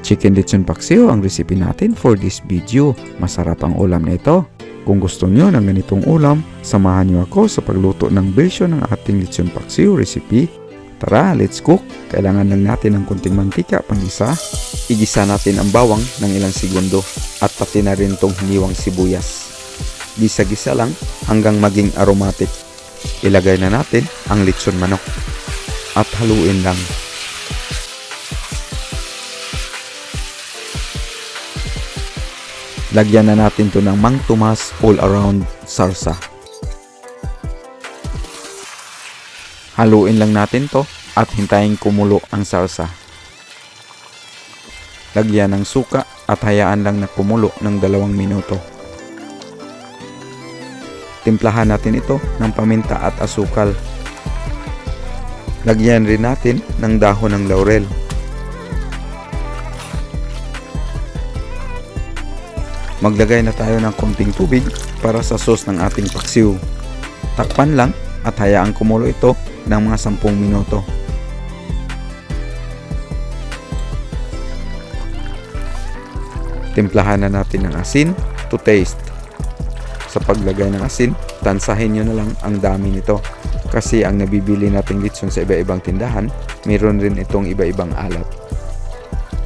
Chicken lechon paksiw ang recipe natin for this video. Masarap ang ulam na ito. Kung gusto nyo ng ganitong ulam, samahan nyo ako sa pagluto ng version ng ating lechon paksiw recipe. Tara, let's cook! Kailangan lang natin ng kunting mantika pang-isa. Igisa natin ang bawang ng ilang segundo at pati na rin tong hiniwang sibuyas. Gisa-gisa lang hanggang maging aromatic. Ilagay na natin ang lechon manok at haluin lang. Lagyan na natin to ng Mang Tomas all around sarsa. Haluin lang natin to at hintayin kumulo ang sarsa. Lagyan ng suka at hayaan lang na kumulo ng 2 minuto. Timplahan natin ito ng paminta at asukal. Lagyan rin natin ng dahon ng laurel. Maglagay na tayo ng konting tubig para sa sauce ng ating paksiw. Takpan lang at hayaang kumulo ito ng mga 10 minuto. Timplahan na natin ng asin to taste. Sa paglagay ng asin, tansahin nyo na lang ang dami nito. Kasi ang nabibili nating lechon sa iba-ibang tindahan, mayroon rin itong iba-ibang alat.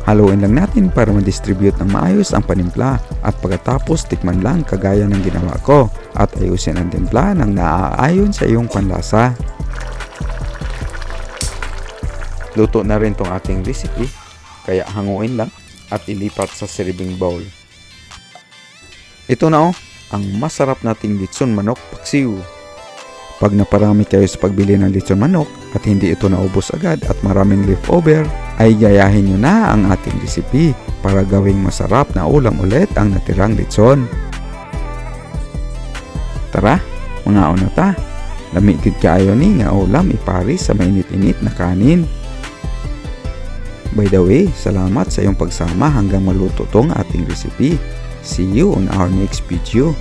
Haluin lang natin para ma-distribute ng maayos ang panimpla at pagkatapos tikman lang kagaya ng ginawa ko at ayusin ang timpla ng naaayon sa iyong panlasa. Luto na rin tong ating recipe kaya hanguin lang at ilipat sa serving bowl. Ito na ang masarap nating lechon manok paksiw. Pag naparami kayo sa pagbili ng lechon manok at hindi ito naubos agad at maraming leftover, ay gayahin nyo na ang ating recipe para gawing masarap na ulam ulit ang natirang lechon. Tara, mga una ta. Lamigid kaayo ni nga ulam ipari sa mainit-init na kanin. By the way, salamat sa iyong pagsama hanggang maluto tong ating recipe. See you on our next video.